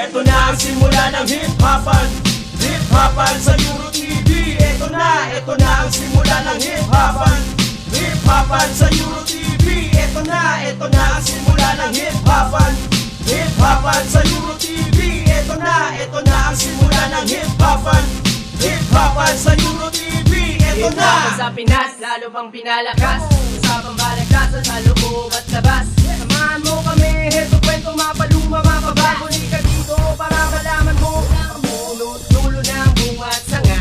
Eto na ang simula ng hip-hopan, hip-hopan sa Euro TV. Eto na ang simula ng hip-hopan, hip-hopan sa Euro TV. Eto na ang simula ng hip-hopan, hip-hopan sa Euro TV. Eto na ang simula ng hip-hopan, hip-hopan sa Euro TV. Eto na sa Pinas, lalo pang pinalakas sa pambalagtasan sa loob at labas. Samahan mo kami, heto kwento mapaluma, mapabago. Di ka dito para malaman mo ang punot dulo ng bunga at sanga.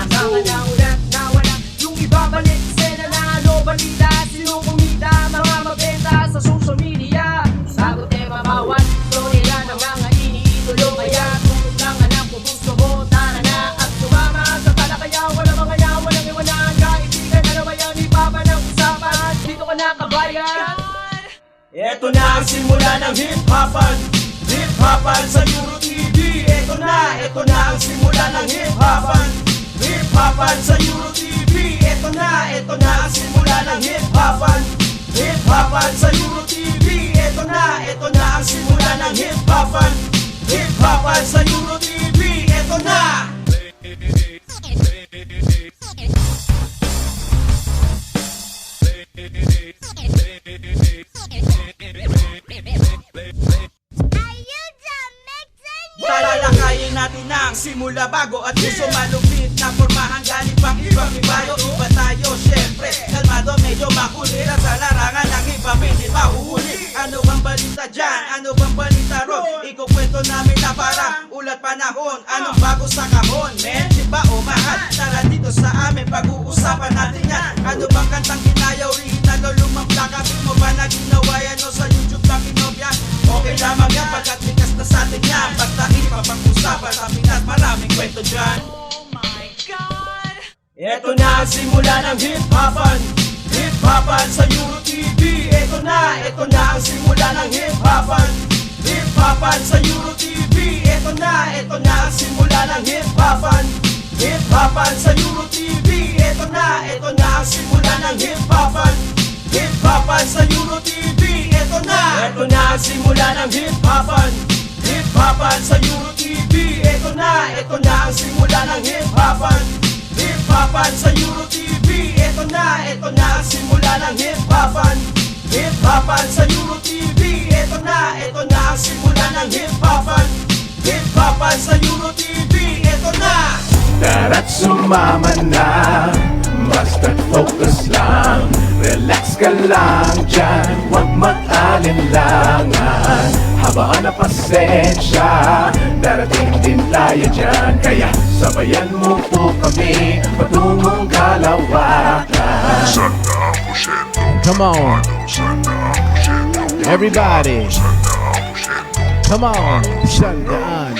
Baka na ulat na wala yung ibabalik. Sena na ano, balita, sino kumita, mga mabenta sa social media. Sagot eh mabawat, story lang ng mga iniidolo. Kaya tulog lang anak kung gusto mo, tara na at sumama sa talakaya. Wala mga yawa, walang iwanan, kaibigan na naman yan, ibaba ng usapan. Dito ka na kabayan. Eto na ang simula ng hip-hopan, hip-hopan sa Euro TV. Eto na ang simula ng hip-hopan, hip-hopan sa Euro TV. Eto na ang simula ng hip-hopan, hip-hopan sa Euro TV. Eto na ang simula ng hip-hopan, hip-hopan sa Euro TV. Eto na! Talalakayin natin ang simula bago at gusto malupit na formahan galing pang ibang ibayo. Iba tayo syempre, kalmado medyo makulit at sa larangan ng iba pilit mahuhuli. Ano bang balita dyan? Ano bang balita ron? Ikukwento namin na parang ulat panahon. Anong bago sa kahon? Men, ba o mahal? Tara dito sa amin, pag-uusapan natin yan. Ano bang kantang kinayaw? Original o lumang plaka? Mo ba na ginawa yan o sa YouTube lang kinopya? Okay lamang yan pagkat likas na sa atin yan. Basta ipapag-usapan sa Pinas, maraming kwento dyan. Oh my God! Eto na ang simula ng hip-hopan, hip-hopan sa Euro TV. Eto na ang simula ng hip-hopan, hip-hopan sa Euro TV. Eto na ang simula ng hip-hopan, hip-hopan sa Euro TV. Eto na ang simula ng hip-hopan, hip-hopan sa Euro TV. Eto na ang simula ng hip-hopan, hip-hopan sa Euro TV. Eto na ang simula ng hip-hopan, hip-hopan sa Euro TV. Eto na ang simula ng hip-hopan, hip-hopan sa Euro TV. Eto na ang simula ng hip-hopan, hip-hopan sa Euro TV. Eto na! Tara't sumama na, basta't focus lang. Relax ka lang dyan, huwag mag-alinlangan. Habaan na pasensya, darating din tayo dyan. Kaya sabayan mo po kami, patungong Kalawakan. Come on, everybody. Come on, Sandaan.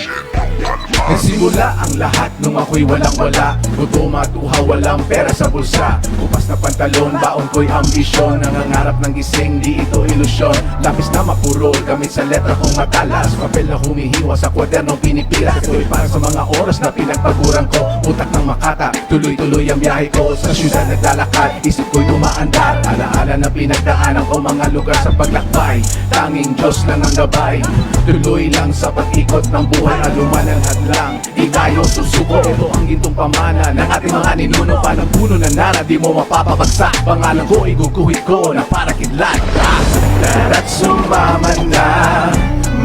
Nagsimula ang lahat nung ako'y walang-wala. Gutom at uhaw, walang pera sa bulsa. Upas na pantalon, baon ko'y ambisyon. Nangangarap ng gising, di ito ilusyon. Lapis na mapurol, gamit sa letra kong matalas. Papel na humihiwa sa kwadernong pinipira. Ito'y para sa mga oras na pinagpaguran ko. Utak ng Makata, tuloy-tuloy ang biyahe ko. Sa syudad naglalakad, isip ko'y dumaandar. Alaala na pinagdaanan ko mga lugar sa paglakbay. Tanging Diyos lang ang gabay. Tuloy lang sa pag-ikot ng buhay. Aluman ang hadlang, di tayo susuko. Ito ang gintong pamana ng ating mga ninuno. Palang puno na nara, di mo mapapabagsak. Pangalan ko, iguguhit ko na para kidlat. Tara't sumama na,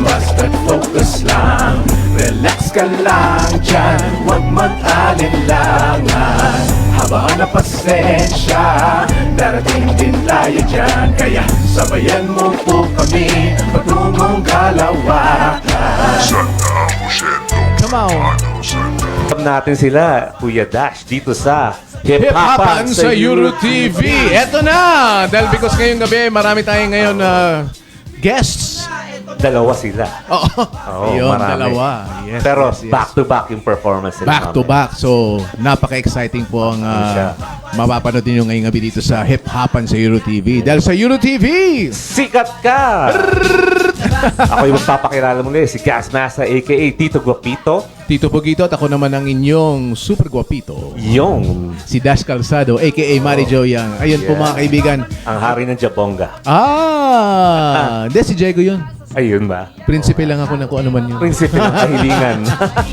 basta't focus lang. Relax ka lang dyan, huwag mag-alinlangan. Habaan na pasensya, darating din tayo dyan. Kaya sabayan mo po kami, patungong Kalawakan. Come on. Welcome natin sila, Kuya Dash, dito sa Hip-hopan sa Euro TV. Eto na! Dahil because ngayong gabi, marami tayong ngayon guests. Dalawa sila. Oo. Yun, marami. dalawa. Yes, Pero yes, yes. back-to-back yung performance nila. Back to back. So, napaka-exciting po ang mapapanood ninyo ngayong gabi dito sa Hip-hopan sa Euro TV. Dahil sa Euro TV, Sikat ka! Ako yung magpapakilala muli, si Gasmasa aka Tito Guapito. Tito Pugito at ako naman ang inyong super guapito. Yung Si Dash Calzado aka Mari Jo Yang. Ayun po Yeah. mga kaibigan. ang hari ng Jabonga. Hindi si Diego yun. Ayun ba? Prinsipe lang ako ng kung ano man yun. Prinsipe ng kahilingan.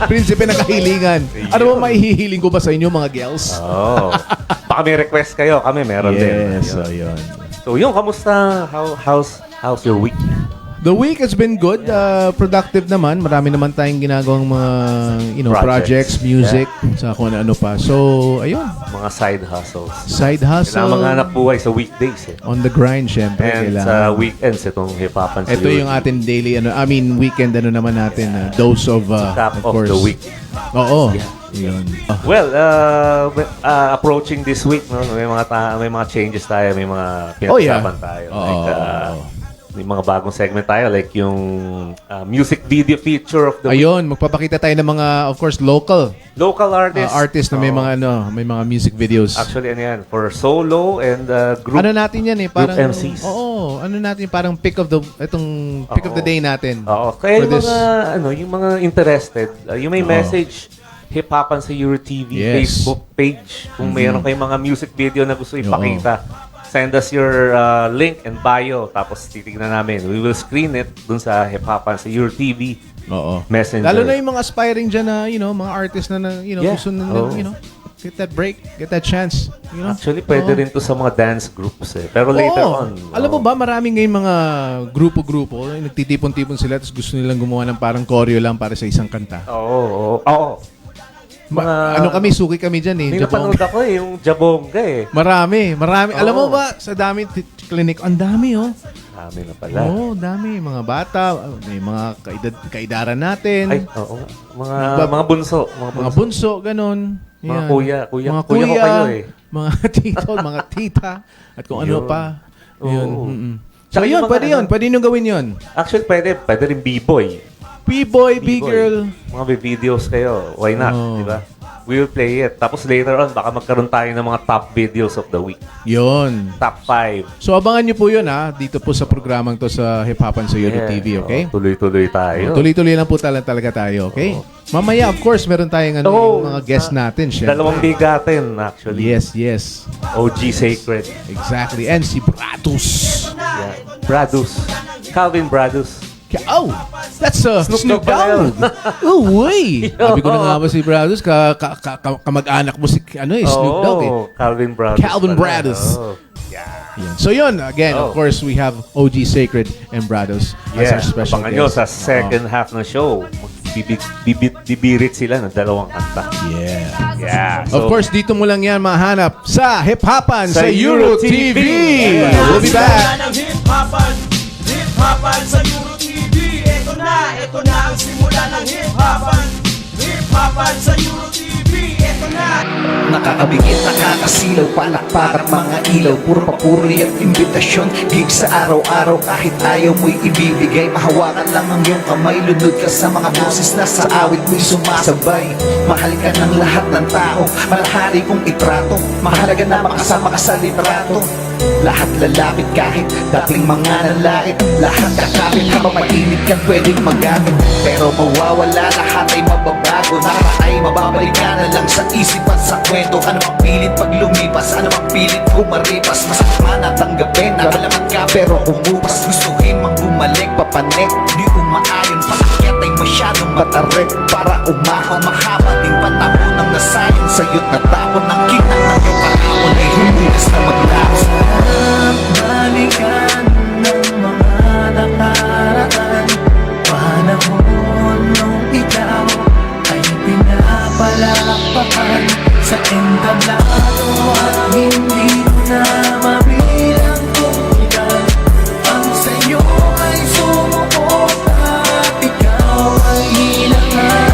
Prinsipe ng kahilingan. Ano ba maihihiling ko ba sa inyo mga girls? Oh. Baka may request kayo. Kami meron din. Yes, Ayun. so yun. So yun, kamusta? How's your week? The week has been good. Productive naman. Marami naman tayong ginagawang mga projects, Projects. music, sa kung ano pa. So, ayun. Mga side hustles. Side hustle. Kailangan maghanap buhay sa weekdays eh. On the grind, syempre. And kailangan. sa weekends, itong hip-hopan sa Ito yung ating daily, weekend, naman natin. Dose of, Cap of of course. the week. Oo. Yun. Well, approaching this week, no, may mga changes tayo, may mga pinag-usapan tayo. May mga bagong segment tayo, like yung music video feature of the week. Ayun, magpapakita tayo ng mga, of course, local Local artists. artists na may mga may mga music videos. Actually, ano yan, for solo and group. Ano natin yan eh, parang MCs. Oo, ano natin parang pick of the day natin. Oo. Kaya For yung this. yung mga interested, yung may message, hip-hopan sa Euro TV Yes. Facebook page. Kung mayroon kayong mga music video na gusto ipakita, send us your link and bio. Tapos titignan namin. We will screen it dun sa hip-hopan sa Euro TV Oo. Messenger. Lalo na yung mga aspiring dyan na, mga artists na, Yeah. gusto na, Oo. get that break, get that chance. Actually, pwede Oo. rin to sa mga dance groups eh. Pero later Oo. on. Alam mo ba, maraming ngayong mga grupo-grupo, nagtitipon-tipon sila, tapos gusto nilang gumawa ng parang choreo lang para sa isang kanta. Oo. Mga- Kami, suki kami dyan eh. May Jabong. napanood ako yung Jabonga eh. Marami. Alam mo Oo. ba, sa dami clinic, ang dami Dami na pala. Oo, dami. Mga bata, may mga kaidaran natin. Ay, oo. Mga bunso. Mga bunso, ganun. Mga Yan. kuya. Mga Kuya ko kayo eh. Mga tito, mga tita, at kung ano Yun. pa. Oo. Yun. mm-mm. So Tsaka yun, yung mga pwede yun. Pwede nyo gawin yun. Actually, pwede rin B-boy. B-boy, B-girl. Mga videos kayo. Why not? Oo. Di ba? We will play it. Tapos later on, baka magkaroon tayo ng mga top videos of the week. Yun. Top 5. So abangan nyo po yun dito po sa programang to sa Hip Hopan sa Euro TV, okay? Tuloy-tuloy tayo. Tuloy-tuloy lang po talaga tayo, okay? Mamaya, of course, meron tayong yung mga guests natin, syempre. Dalawang bigatin, actually. Yes. OG Sacred. Exactly. And si Bratus. Yeah. Bradus. Calvin Bradus. Oh, that's Snoop Dogg Dogg. Oh, way. Sabi ko na nga ba si Bratus, kamag-anak mo si Snoop Dogg eh. Calvin Bradus. Calvin pala. Bradus. Oh. Yan. So yun, again, of course, we have OG Sacred and Bratus as our special Abangan nyo guest. sa second half ng show. Bibirit sila ng dalawang kanta. Yeah. Of course, dito mo lang yan mahanap sa Hip Hopan Sa sa Euro Euro TV. TV. We'll be back. Hip-hopan sa Euro TV. Ito na ang simula ng hip-hopan. Hip-hopan sa Euro TV. Ito na. Nakakabigit, nakakasilaw, palakpak at mga ilaw. Puro papuri at imbitasyon. Gig sa araw-araw kahit ayaw mo'y ibibigay. Mahawakan lang ang iyong kamay. Lunod ka sa mga boses na sa awit mo'y sumasabay. Mahal ka ng lahat ng tao. Malahari kong itrato. Mahalaga na makasama ka sa litrato. Lahat lalapit kahit dating mga nalait. Lahat kakapit habang mainit kang pwedeng magamit. Pero mawawala, lahat ay mababago. Nara ay mababalik ka na lang sa isip at sa kwento. Ano mang pilit pag lumipas, ano mang pilit kumaripas. Masakma na tanggapin, nakalaman ka pero kumupas. Gustuhin mang bumalik, papanek, di umaayon. Paakyat ay masyadong matarik para umahon. Mahaba ding patapon ng nasayang sa'yo't natapon. Ang kinang ng iyong kahapon ay humulas na maglaos. Balikan ng mga nakaraan. Panahon nung ikaw ay pinapalakpakan sa entablado at hindi mo na mabilang kung ilan ang sa'yo ay sumukot at ikaw ay hilangan.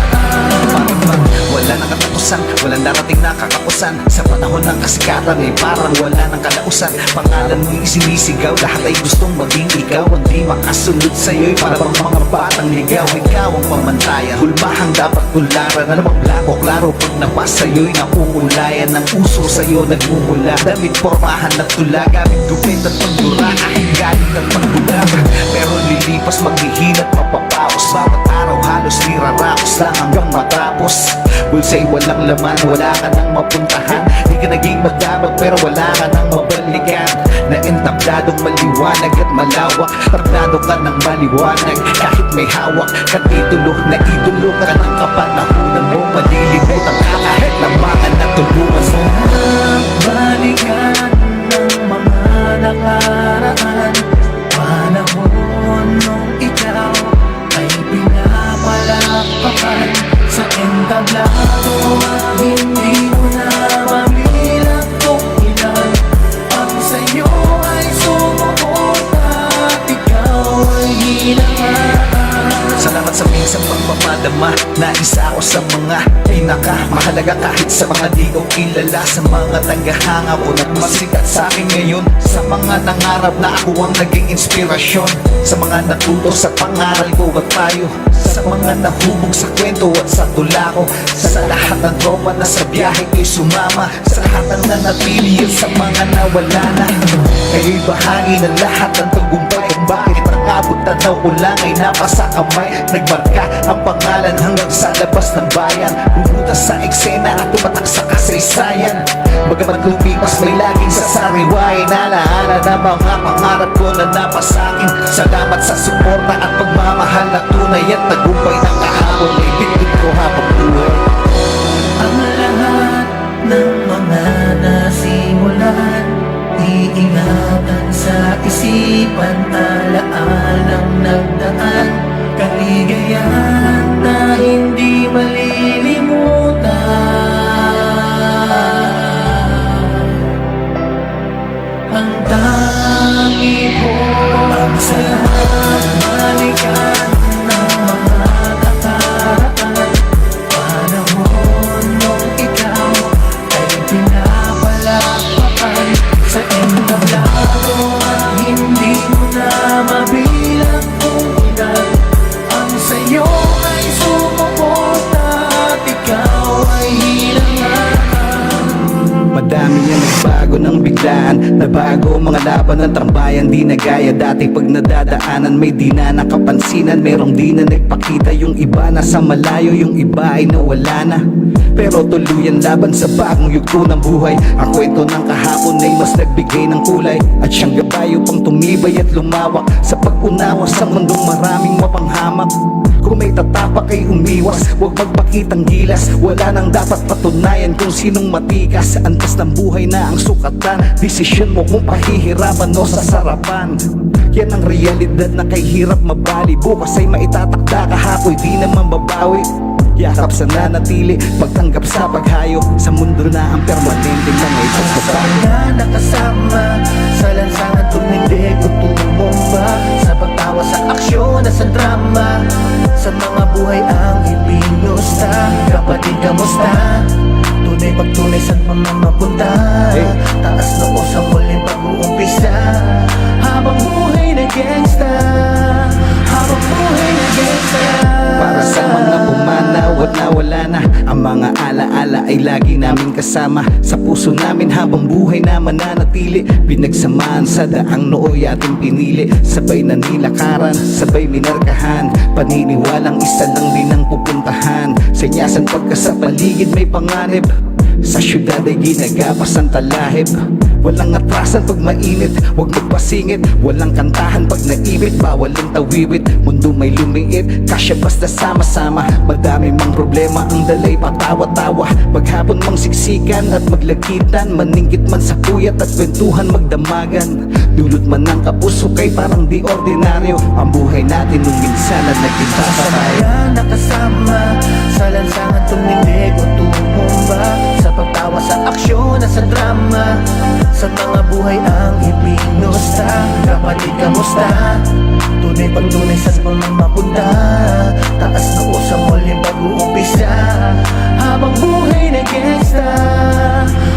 Wala nang katapusan, walang darating na kakapusan. Sa panahon ng kasikatan ay parang wala nang kalausan. Pangalan mo'y sinisigaw, lahat ay gustong maging ikaw. Hindi makasunod sa'yo'y para bang mga batang ligaw. Ikaw ang pamantayan, hulmahang dapat tularan. Ano bang blako, klaro pag napas sa'yo'y nakuulayan. Ang uso sa'yo nagmumula, damit pormahan at tula. Gamit gupit at pagdura, kahit galing at pagbulag. Pero lilipas, maghihinat, mapapaos. Bawat araw halos nirarapos lang hanggang matapos. Bulsa'y walang laman, wala ka nang mapuntahan. Di ka naging madamag pero wala ka nang mabalikan. na entabladong maliwanag at malawak. Tablado ka ng maliwanag kahit may hawak. Katitulo na idolo ka ng kapanahunan mo. Malilimutan ka kahit lamangan na tulungan mo. Balikan ng mga nakaraan, panahon nung ikaw ay pinapalakpakan sa entablado. Hindi mo na mabilang kung ilan ang sa'yo ay sumuporta at ikaw ay hinangaan. Salamat sa minsang pagpapadama na isa ako sa mga pinakamahalaga kahit sa mga di ko kilala. Sa mga tagahanga mo na masikat sa akin ngayon, sa mga nangarap na ako ang naging inspirasyon, sa mga natuto sa pangaral ko at payo, sa mga nahubog sa kwento at sa tula ko, sa lahat ng tropa na sa biyahe ko'y sumama, sa lahat ng nanatili at sa mga nawala na. Kayo'y bahagi ng lahat ng tagumpay kung bakit nakabot tanaw ko lang ay napasa kamay. Nagmarka ang pangalan hanggang sa labas ng bayan, bumutas sa eksena at tumatak sa kasaysayan. Bagamat lumipas may laging sasariwain, alaala na mga pangarap ko na napasakin. Salamat sa suporta at pagmamahal na tunay at tagumpay ng kahapon ay bitbit ko habang buhay. Ang lahat ng mga nasimulan, iingatan sa isipan, alaalang nagdaan, kaligayahan na hindi malilimutan. Ang tangi ko ang sarap balikan ng mga nakaraan, panahon nung ikaw ay pinapalakpakan sa entablado. Hindi mo na mabilang kung ilan ang sa'yo ay sumuporta at ikaw ay hinangaan. Madami niyang nagbago ng biglaan, nabago mga laban ng tambayan, di na gaya dati. Pag nadadaanan may di na nakapansinan, merong di na nagpakita, yung iba nasa malayo, yung iba ay nawala na. Pero tuluyan laban sa bagong yugto ng buhay. Ang kwento ng kahapon ay mas nagbigay ng kulay, at siyang gabayo pang tumibay at lumawak sa pag-unawa sa mundong maraming mapanghamak. Kung may tatapak ay umiwas, huwag magpakitang gilas. Wala nang dapat patunayan kung sinong matikas. Antas ng buhay na ang sukatan, desisyon mo kung pahihirapan o sasarapan. Yan ang realidad na kay hirap mabali. Bukas ay maitatakda, kahapoy di naman babawi. Yakap sa nanatili, pagtanggap sa paghayo, sa mundo na ang permanente na may pagbabago. Sana nakasama sa lansangan, tumindig o tumumba, sa pagtawa sa aksyon na sa drama, sa mga buhay ang ibinusta. Kapatid, kamusta? Tunay pagtunay saan pa man mapunta, taas na o sa muling pag-uumpisa. Habang buhay na gangsta, habang buhay na gangsta. Para sa mga pumanaw at nawala na, ang mga alaala ay lagi namin kasama. Sa puso namin habang buhay na mananatili, pinagsamaan sa daang nooy ating pinili. Sabay na nilakaran, sabay minarkahan, paniniwalang isa lang din ang pupuntahan. Senyasan pagka sa paligid may panganib, sa syudad ay ginagapas ang talahib. Walang atrasan pag mainit, huwag magpasingit. Walang kantahan pag naibit, bawal ang tawiwit. Mundo may lumiit, kasya basta sama-sama. Madami mang problema, ang dalay patawa-tawa. Maghapon mang siksikan at maglagitan, maningkit man sa puyat at kwentuhan magdamagan. Dulot man ng kapusukay parang di ordinaryo, ang buhay natin nung minsan na nagkita sa tayo. Nakasama sa lansangan, tumindig o tumumba, sa pagtawa sa aksyon na sa drama, sa mga buhay ang ibinusta. Kapatid, kamusta? Tunay pagtunay saan pa man mapunta, taas na o sa muling pag-uumpisa. Habang buhay na gangsta,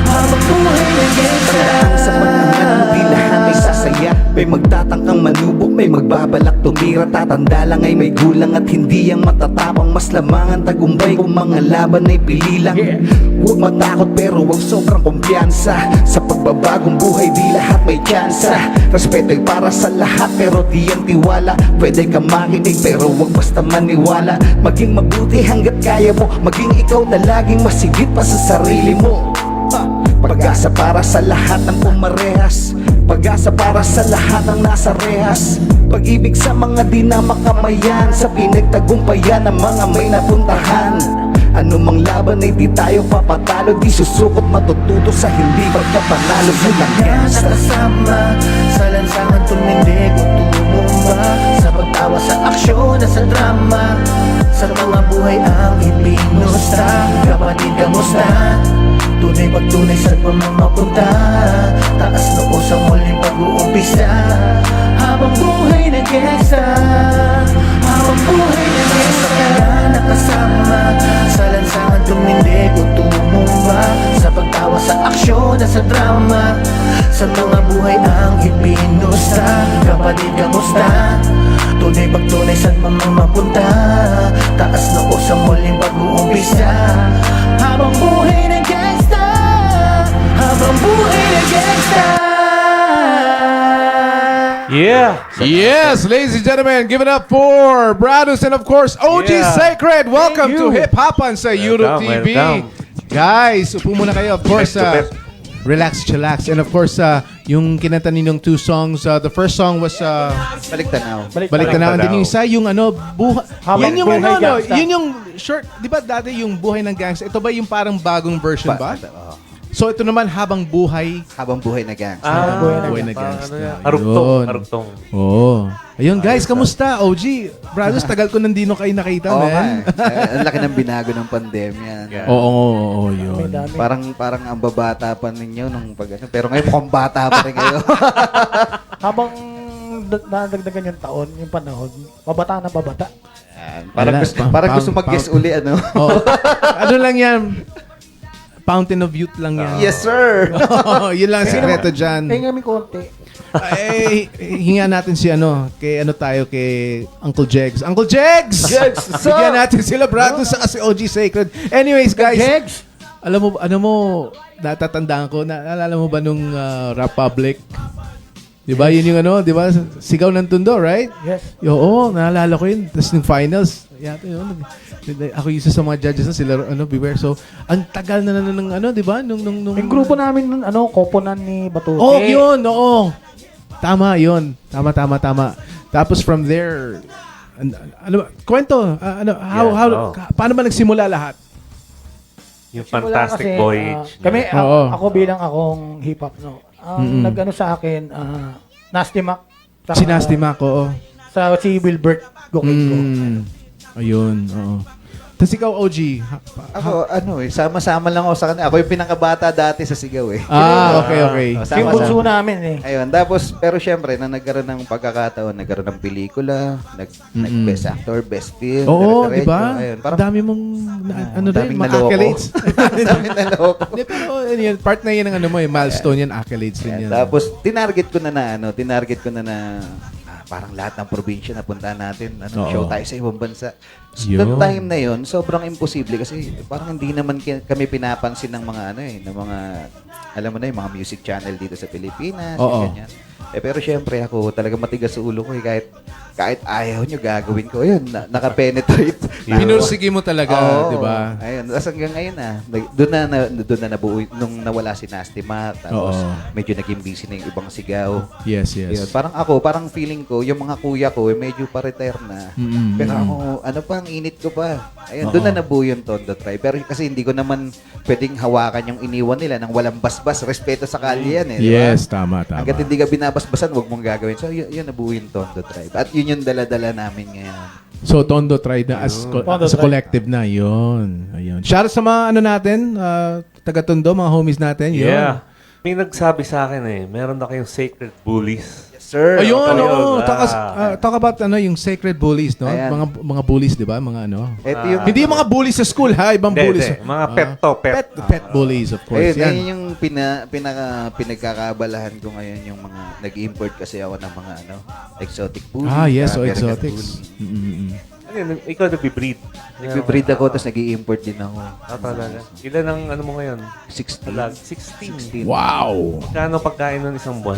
habang buhay na gangsta. Sa panangan di lahat ay sasaya, may magtatangkang manubok, may magbabalak tumira. Tatanda lang ay may gulang at hindi ang matatapang. Mas lamang ang tagumpay kung mga laban ay pili lang. Huwag matakot pero huwag sobrang kumpiyansa. Sa pagbabagong buhay di lahat may tsansa. Respeto ay para sa lahat pero di ang tiwala. Pwede ka makinig pero huwag basta maniwala. Maging mabuti hanggat kaya mo, maging ikaw na laging masigit pa sa sarili mo. Pag-asa para sa lahat ng pumarehas, Pag-asa para sa lahat ng nasa rehas, pag-ibig sa mga di na makamayan, sa pinagtagumpayan ng mga may napuntahan. Anumang laban ay di tayo papatalo, di susukot matututo sa hindi pagkapanalo. Sa kasama, sa lansangan tumindig o tumumba, sa pagtawa sa aksyon at sa drama, sa mga buhay ang ipinusta. Kapatid, kamusta? Tunay pagtunay sa pamamapunta, taas noo sa muling pag-uumpisa. Habang buhay nag-gesa, habang buhay nag-gesa, nakasama, sa lansangan tumindig o tumumba, sa pagtawa sa aksyon at sa drama, sa mga buhay ang ipinusta. Kapatid, kamusta? Tunay pagtunay sa mamapunta, taas noo sa muling pag-uumpisa. Habang buhay nag-gangsta, habang buhay nag-gangsta. Yeah! Yes, ladies and gentlemen, give it up for Bradus and of course OG Yeah. Sacred. Welcome to Hip Hopan sa Euro Welcome, TV. welcome. Guys, upo muna kayo. Of course, Best to best. relax, chillax. And of course, yung kinanta ninyong 2 songs, the first song was Balik tanaw. Balik Tanaw. And then yung isa, yung ano, Habang yun yung Buhay ano, no, Gangsta. yun yung short, di ba dati yung Buhay ng Gangsta? Ito ba yung parang bagong version ba? So ito naman, Habang Buhay. Habang buhay na gang. Buhay na parang Gangsta. ano yan, Arugtong, Yun. arugtong. Oo. Ayun guys, kamusta? OG, brothers, tagal ko nandino kayo nakita, Oo man. Ang laki ng binago ng pandemya. Yeah. Oo, yun. Dami. Parang ang babata pa ninyo nung pag ano. Pero ngayon mukhang bata pa rin kayo. Habang nadagdagan yung taon, yung panahon, pabata na pabata. parang Wala, gusto, parang gusto mag-guess uli, ano? Oo. Ano lang yan? Fountain of Youth lang yan. Yes, sir! Oo, yun lang ang sikreto dyan. Tingnan kami konti. Ay, hinga natin si ano, kay ano tayo, kay Uncle Jegs. Uncle Jegs! Bigyan natin sila, brado, sa si OG Sacred. Anyways, guys. Jegs! Alam mo, natatandaan ko, naalala mo ba nung Republic? Di ba? Yun yung ano, di ba? Sigaw ng Tundo, right? Yes. Oo, naalala ko yun. Tapos nung finals, yata yun. Ako isa sa mga judges na sila, ano, beware. So, ang tagal na ng ano, di ba? Nung Yung grupo namin nun, koponan ni Batuke. Oh, yun, oo. Tama, yun. Tama. Tapos from there, ano, kwento, paano ba nagsimula lahat? Yung Simula Fantastic kasi, Voyage. kami, Oo. ako bilang akong hip-hop, no. Ang nag-ano sa akin, Nasty Mac. Si Nasty Mac, oo. Sa si Wilbert Gokiko. Ayun, oo. Tapos ikaw, OG. Ako, sama-sama lang ako sa kanila. Ako yung pinakabata dati sa sigaw, eh. Okay. Sama-sama. Yung bunso namin, eh. Ayun, tapos, pero syempre, nagkaroon ng pagkakataon, nagkaroon ng pelikula, nag-best actor, best film, Oo, di dire-diretso. ba? Ayun, Ang dami mong, ano rin, daming mga naloko. accolades. daming naloko. Hindi, pero yun, part na yun ng ano mo, milestone yan, accolades din yan. Tapos, tinarget ko na parang lahat ng probinsya na punta natin, Oo. show tayo sa ibang bansa. Yun. Noong time na yun, sobrang imposible kasi parang hindi naman kami pinapansin ng mga ng mga, alam mo na yung mga music channel dito sa Pilipinas, Oo. ganyan. Pero syempre ako talaga matigas sa ulo ko, kahit ayaw nyo gagawin ko, yun, naka-penetrate. Pinursige mo talaga, Oo. di ba? Ayun, tapos hanggang ngayon doon na nabuo nung nawala si Nasty Mac, tapos Oo. medyo naging busy na yung ibang sigaw. Yes. Yun, parang feeling ko, yung mga kuya ko, medyo pa-retire na. Pero ako, ang init ko pa. Ayun, doon na nabuo yung Tondo Tribe. Pero kasi hindi ko naman pwedeng hawakan yung iniwan nila nang walang basbas. Respeto sa kalye yan, eh. di ba? Yes, tama. Hanggat hindi ka binabasbasan, huwag mong gagawin. So, yun nabuo yung Tondo Tribe. At yun yung dala-dala namin ngayon. So, Tondo tried na as a collective na. Yun. Ayun. Shout out sa mga ano natin, taga-Tondo, mga homies natin. Yun. Yeah. May nagsabi sa akin meron na kayong Sacred Bullies. Sir, Ayun, Ayun, oo. Talk about yung sacred bullies, no? Ayan. Mga bullies, di ba? Mga ano. ito yung, Hindi yung mga bullies sa school, ha? Ibang bullies. Mga pet to, pet. Pet bullies, of course. ayun, Yan. ayun yung pinagkakabalahan ko ngayon yung mga nag-import kasi ako ng mga exotic bully. Yes, so American exotics. bully. Ano yun, ikaw nag-breed. Nag-breed ako, tapos nag-i-import din ako. Talaga. Ilan ang ano mo ngayon? 16. Talag, 16. Wow! Kano pagkain ng isang buwan?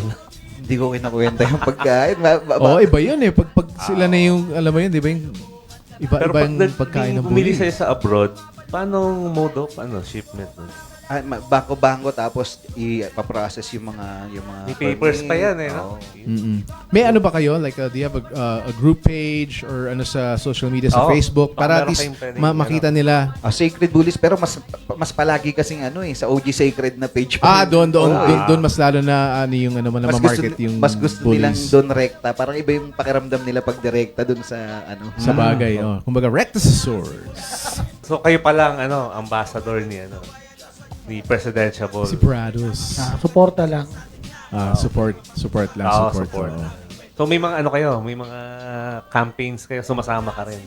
Hindi ko kinakwenta yung pagkain. Oo, iba yun eh. Pag sila na yung, alam mo yun, di ba yung iba Pero yung pag pagkain ng bumili bullies. sa'yo sa abroad, paano mode of shipment? bangko-bangko tapos ipaprocess yung mga May papers pa yan eh, no? Oo. May ano ba kayo? Like, do you have a group page or ano sa social media, sa Oo. Facebook? Para Meron at least kayong pwedeng, makita nila. Sacred Bullies, pero mas palagi kasing sa OG Sacred na page. Doon mas lalo na ano yung ano man na market yung mas gusto bullies. nilang doon rekta. Parang iba yung pakiramdam nila pag direkta doon sa Sa bagay, kumbaga, rectus source. So kayo pa lang, ambassador ni Presidential. Si Prados. Suporta lang. Support lang, Support. oo. So may mga may mga campaigns kayo, sumasama ka rin.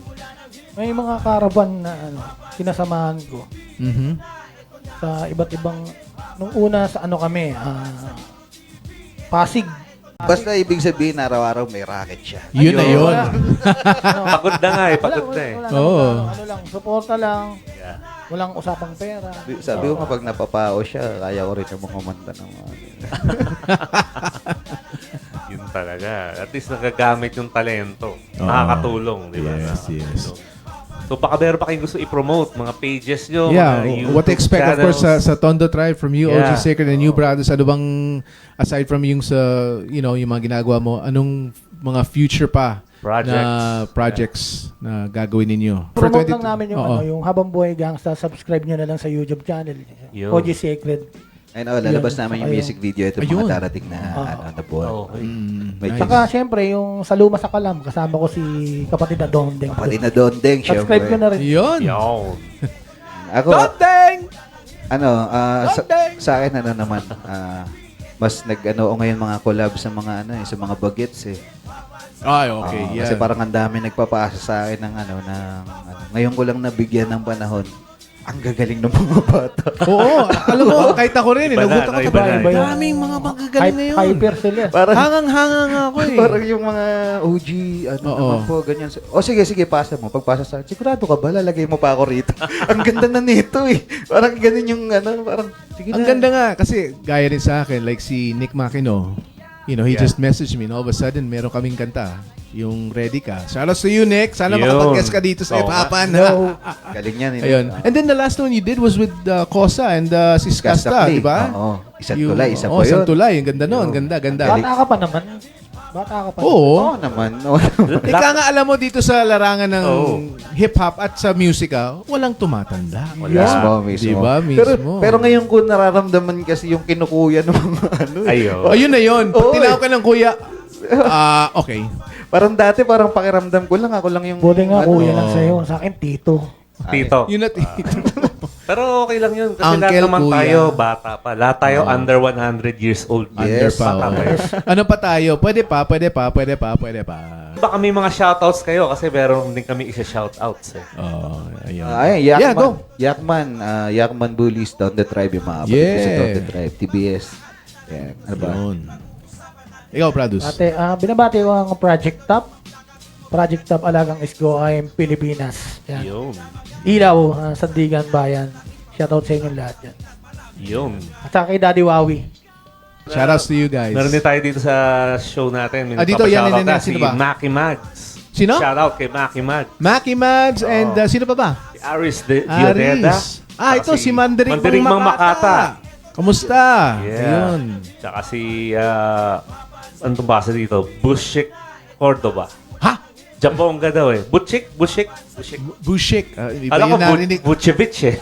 May mga caravan na sinasamahan ko Mhm. sa iba't ibang nung una sa kami, Pasig. Basta ibig sabihin, araw-araw may racket siya. Yun na yun. Pagod na nga pagod na eh. Wala Oo. naman, lang, suporta lang. Yeah. Walang usapang pera. Sabi ko nga, pag napapao siya, kaya ko rin yung mga kumanta ng mga... Yun talaga. At least nagagamit yung talento. Nakakatulong, di ba? Yes. So baka meron pa kayong gusto i-promote, mga pages nyo, Yeah, mga YouTube what to expect of course sa Tondo Tribe from you, Yeah. OG Sacred and New Brothers. Ano bang, aside from yung sa, yung mga ginagawa mo, anong mga future pa na projects na gagawin ninyo? Promote lang namin yung, Oo. yung Habang Buhay Gangsta. Subscribe nyo na lang sa YouTube channel. Yun. OG Sacred. Ayun, lalabas Yun. namin yung music video. Ito Ayun. mga darating na, na buwan. Okay. May Nice. Saka syempre, yung sa Luma sa Kalam, kasama ko si kapatid na Dondeng. Kapatid na Dondeng, Subscribe ko na rin. Yun! Yun. Ako, Dondeng! sa akin, naman, mas ako ngayon mga collab sa mga, sa mga bagets eh. Ay, okay. Yeah. Kasi parang ang dami nagpapasa sa akin ng ngayon ko lang nabigyan ng panahon. Ang gagaling ng mga bata. Oo, alam mo, kahit ako rin, Iba na, nagulat ako iba na. sa daming mga magagaling ngayon. Hyper sila. Parang, Hangang-hanga nga ako eh. parang yung mga OG, Oo. naman po, ganyan. Sige, pasa mo. Pagpasa sa akin, sigurado ka ba? Lalagay mo pa ako rito. Ang ganda na nito eh. Parang ganun yung, parang, sige na. Ang ganda nga, kasi gaya rin sa akin, like si Nick Makino, he just messaged me and all of a sudden, meron kaming kanta. Yung ready ka. Shoutouts to you, Nick. Sana Yun. makapag-guest ka dito sa Oo Ipapan. Galing yan. Ayun. And then the last one you did was with Kosa and si Skasta, di ba? Oo. Isang Yung- tulay, isa oo, po isang yun. tulay. Ang ganda nun. Ganda. Bata ka pa naman. Oo. Oo naman. Ika nga alam mo dito sa larangan ng hip-hop at sa musika, walang tumatanda. Mismo. Di ba? Mismo. Pero ngayon ko nararamdaman kasi yung kinukuya ng mga Ayun. Ayun na yun. Pag Oo, tinawag ka ng kuya, okay. Parang dati, parang pakiramdam ko lang. Ako lang yung... Buti nga kuya lang sa'yo. Sa akin, tito. Tito. Yun at Pero okay lang yun. Kasi Uncle, lahat naman kuya. tayo, bata pa. Lahat tayo under 100 years old. Under Yes. pa. Bata pa oo. yun. Ano pa tayo? Pwede pa. Baka may mga shoutouts kayo kasi meron din kami isa-shoutouts eh. Oh, ayun. Yakman. Yeah, go. Yakman Bullies, Down the Tribe, yung mga kapatid ko sa Yeah. Down the Tribe, TBS. Yan. Ano ba? Yun. Ikaw, Pradus. Ate, binabati ko ang Project Top. Project Top Alagang Isgo ay Pilipinas. Yan. Yun. Ilaw, Sandigan Bayan. Shoutout sa inyo lahat yan. Yun. At saka kay Daddy Wawi. Shoutouts to you guys. Meron din tayo dito sa show natin. May dito, yan, nagpapa-shoutout yan, ka, sino si ba? Maki Mags. Sino? Shoutout kay Maki Mags. Mackie Mads and sino pa ba? Si Aris Diodeda. Aris. Ito si Mandarig Mang Makata. Makata. Kamusta? Yeah. Ayun. Tsaka si, ano itong basa dito? Bushik Cordoba. Ha? Japonga daw eh. Bushik. Bushik. Iba Alam ko, yun narinig. Vucevic eh.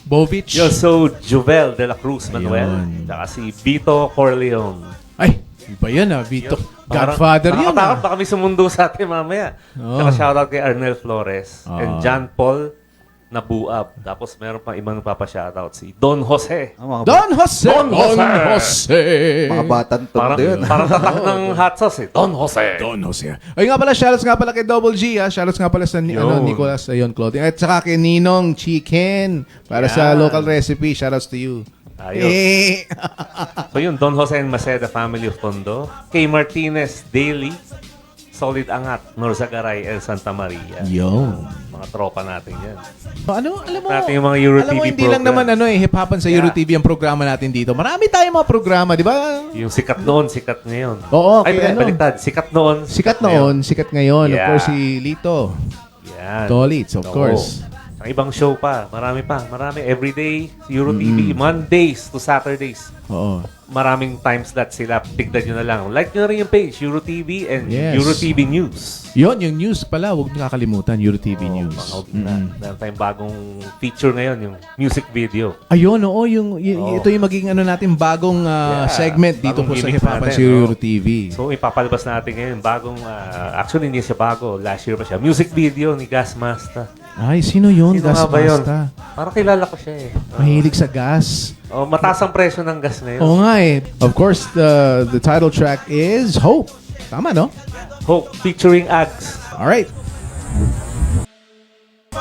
Bovic. Yun, so Jovel de la Cruz Manuel. Ayun. Tsaka si Vito Corleone. Ay, iba yan Vito. Parang Godfather yun nakakatakot baka may sumundo sa atin mamaya. Oh. Tsaka shoutout kay Arnel Flores and Oh. John Paul Nabuab. Tapos meron pang ibang nagpapa-shoutout si Don Jose. Don Jose. Don Jose. Mga batang Parang, tondo yun. parang tatak ng hot sauce eh. Don Jose. Don Jose. Ay nga pala, shoutouts nga pala kay Double G. Shoutouts nga pala sa Yun. Nicolas Ayon Clothing. At saka kay Ninong Chicken. Para sa Yan. local recipe. Shoutouts to you. Ayos. So yun, Don Jose and Maceda Family of Tondo. Kay Martinez Daily. Solid Angat, Norzagaray, and Santa Maria. Yo. Mga tropa natin yan. Ano, alam mo, Natin yung mga Euro alam mo, TV hindi lang program. naman hip-hopan sa Euro TV ang programa natin dito. Marami tayong mga programa, di ba? Yung sikat noon, sikat ngayon. Oo, Ay, kaya ano? baliktad. Sikat noon. Sikat noon, sikat ngayon. Of Yeah. course, si Lito. Yan. Tolits, of Oo. course. Saka Ang ibang show pa. Marami pa. Marami. Everyday, Euro TV. Mondays to Saturdays. Oo. Maraming time slot sila. Tignan nyo na lang. Like nyo na rin yung page, Euro TV and Yes. Euro TV News. Yun, yung news pala, huwag niyo kakalimutan, Euro TV News. Meron tayong bagong feature ngayon, yung music video. Ayun, oo, ito yung magiging ano natin, bagong segment dito bagong po sa gimmick Hip-Hop natin, sa Euro TV. So, ipapalabas natin ngayon, bagong, actually hindi siya bago, last year pa siya. Music video ni Gas Masta. Ay, sino yun? Sino Gas nga ba yun? Masta. Parang kilala ko siya eh. Mahilig sa gas. Mataas ang presyo ng gas ngayon. Oo nga eh. Of course, the title track is Hope. Tama, no? Hope, featuring Ags. All right.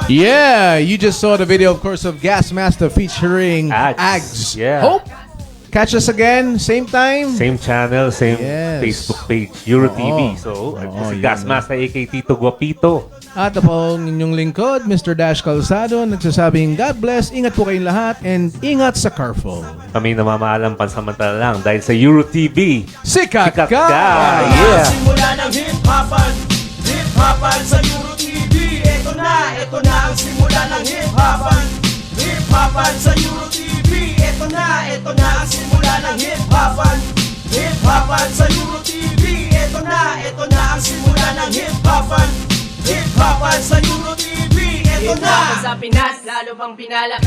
Yeah, you just saw the video, of course, of Gas Master featuring Ags. Ags. Yeah. Hope. Catch us again, same time. Same channel, same Yes. Facebook page, Euro Oo. TV. So, Oo, si yun Gas na. Master aka Tito Guapito. At ako ang inyong lingkod, Mr. Dash Calzado, nagsasabing God bless, ingat po kayong lahat, and ingat sa carful. Kami namamaalam pansamantala lang dahil sa Euro TV. Sikat Sikat ka! ka! Ito Yeah. na simula ng hip-hopan. Hip-hopan sa Euro TV. Ito na ang simula ng hip-hopan. Hip-hopan sa Euro TV. Ito na ang simula ng hip-hopan. Hip-hopan sa Euro TV. Ito na ang simula ng hip-hopan. Hip-hopan sa Euro TV. Ito Hip na. hop sa Pinas, lalo pang pinalakas.